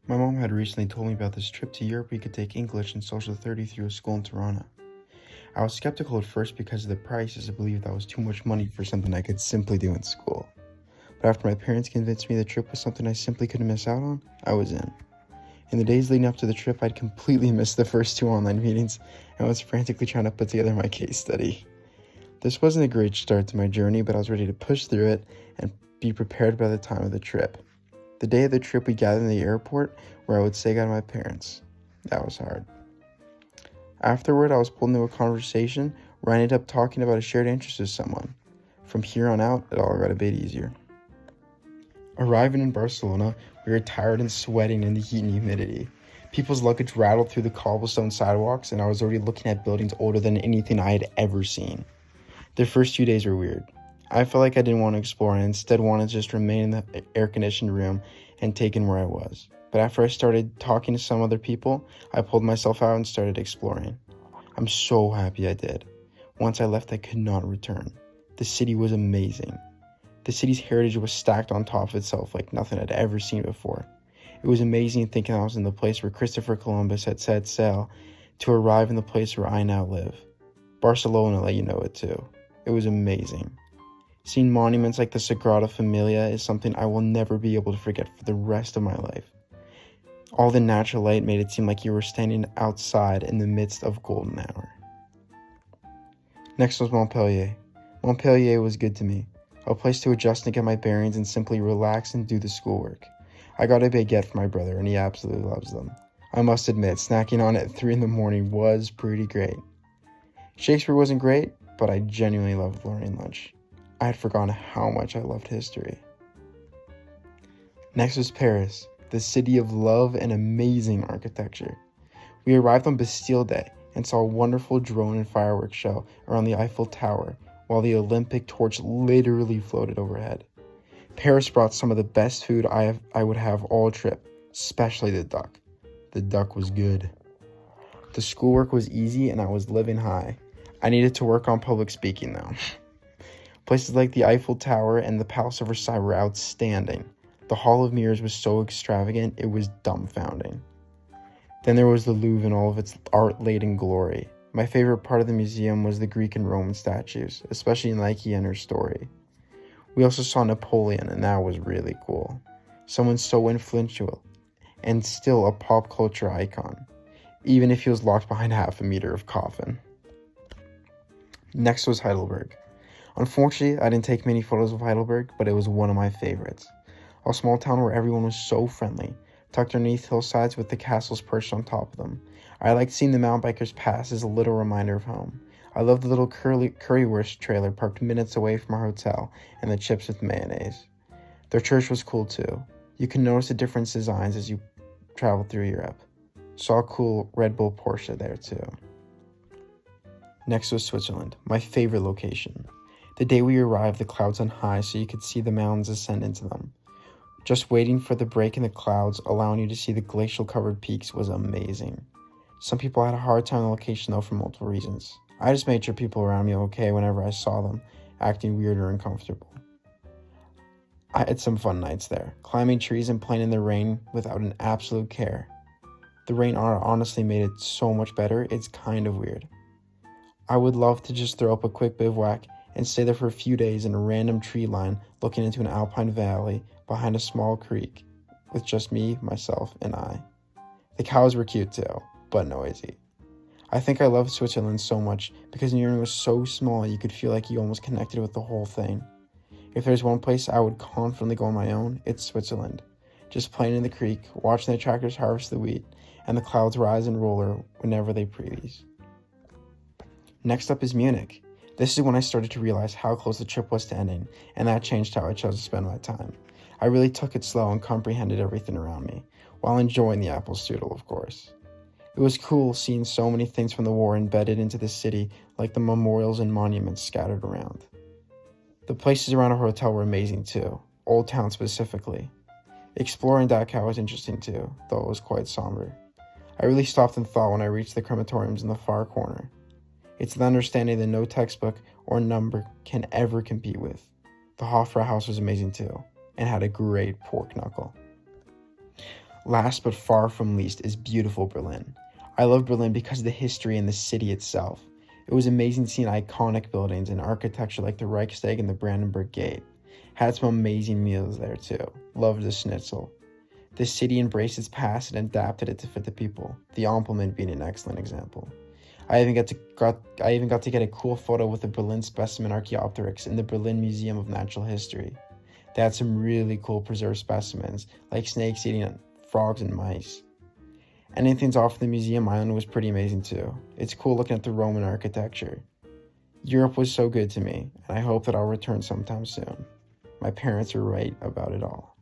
My mom had recently told me about this trip to Europe we could take English and Social 30 through a school in Toronto. I was skeptical at first because of the price, as I believed that was too much money for something I could simply do in school. But after my parents convinced me the trip was something I simply couldn't miss out on, I was in. In the days leading up to the trip, I'd completely missed the first two online meetings and was frantically trying to put together my case study. This wasn't a great start to my journey, but I was ready to push through it and be prepared by the time of the trip. The day of the trip, we gathered in the airport where I would say goodbye to my parents. That was hard. Afterward, I was pulled into a conversation where I ended up talking about a shared interest with someone. From here on out, it all got a bit easier. Arriving in Barcelona, we were tired and sweating in the heat and humidity. People's luggage rattled through the cobblestone sidewalks, and I was already looking at buildings older than anything I had ever seen. The first few days were weird. I felt like I didn't want to explore and instead wanted to just remain in the air-conditioned room and take in where I was. But after I started talking to some other people, I pulled myself out and started exploring. I'm so happy I did. Once I left, I could not return. The city was amazing. The city's heritage was stacked on top of itself like nothing I'd ever seen before. It was amazing thinking I was in the place where Christopher Columbus had set sail to arrive in the place where I now live. Barcelona let you know it too. It was amazing. Seeing monuments like the Sagrada Familia is something I will never be able to forget for the rest of my life. All the natural light made it seem like you were standing outside in the midst of golden hour. Next was Montpellier. Montpellier was good to me. A place to adjust and get my bearings and simply relax and do the schoolwork. I got a baguette for my brother and he absolutely loves them. I must admit, snacking on it at 3 a.m. was pretty great. Shakespeare wasn't great, but I genuinely loved learning lunch. I had forgotten how much I loved history. Next was Paris, the city of love and amazing architecture. We arrived on Bastille Day and saw a wonderful drone and fireworks show around the Eiffel Tower while the Olympic torch literally floated overhead. Paris brought some of the best food I would have all trip, especially the duck. The duck was good. The schoolwork was easy and I was living high. I needed to work on public speaking though. Places like the Eiffel Tower and the Palace of Versailles were outstanding. The Hall of Mirrors was so extravagant, it was dumbfounding. Then there was the Louvre in all of its art-laden glory. My favorite part of the museum was the Greek and Roman statues, especially Nike and her story. We also saw Napoleon, and that was really cool. Someone so influential, and still a pop culture icon, even if he was locked behind half a meter of coffin. Next was Heidelberg. Unfortunately, I didn't take many photos of Heidelberg, but it was one of my favorites. A small town where everyone was so friendly, tucked underneath hillsides with the castles perched on top of them. I liked seeing the mountain bikers pass as a little reminder of home. I loved the little currywurst trailer parked minutes away from our hotel and the chips with mayonnaise. Their church was cool too. You can notice the different designs as you travel through Europe. Saw a cool Red Bull Porsche there too. Next was Switzerland, my favorite location. The day we arrived, the clouds hung high so you could see the mountains ascend into them. Just waiting for the break in the clouds, allowing you to see the glacial-covered peaks, was amazing. Some people had a hard time on the location though for multiple reasons. I just made sure people around me were okay whenever I saw them, acting weird or uncomfortable. I had some fun nights there, climbing trees and playing in the rain without an absolute care. The rain honestly made it so much better, it's kind of weird. I would love to just throw up a quick bivouac and stay there for a few days in a random tree line looking into an alpine valley behind a small creek with just me, myself, and I. The cows were cute too, but noisy. I think I love Switzerland so much because New York was so small you could feel like you almost connected with the whole thing. If there's one place I would confidently go on my own, it's Switzerland. Just playing in the creek, watching the tractors harvest the wheat, and the clouds rise and roll whenever they please. Next up is Munich. This is when I started to realize how close the trip was to ending, and that changed how I chose to spend my time. I really took it slow and comprehended everything around me, while enjoying the apple strudel, of course. It was cool seeing so many things from the war embedded into the city, like the memorials and monuments scattered around. The places around our hotel were amazing too, Old Town specifically. Exploring Dachau was interesting too, though it was quite somber. I really stopped and thought when I reached the crematoriums in the far corner. It's the understanding that no textbook or number can ever compete with. The Hofbrauhaus was amazing too, and had a great pork knuckle. Last but far from least is beautiful Berlin. I love Berlin because of the history and the city itself. It was amazing seeing iconic buildings and architecture like the Reichstag and the Brandenburg Gate. Had some amazing meals there too. Loved the schnitzel. The city embraced its past and adapted it to fit the people, the Ampelman being an excellent example. I even got to get a cool photo with the Berlin specimen Archaeopteryx in the Berlin Museum of Natural History. They had some really cool preserved specimens, like snakes eating frogs and mice. Anything's off the museum island was pretty amazing too. It's cool looking at the Roman architecture. Europe was so good to me, and I hope that I'll return sometime soon. My parents are right about it all.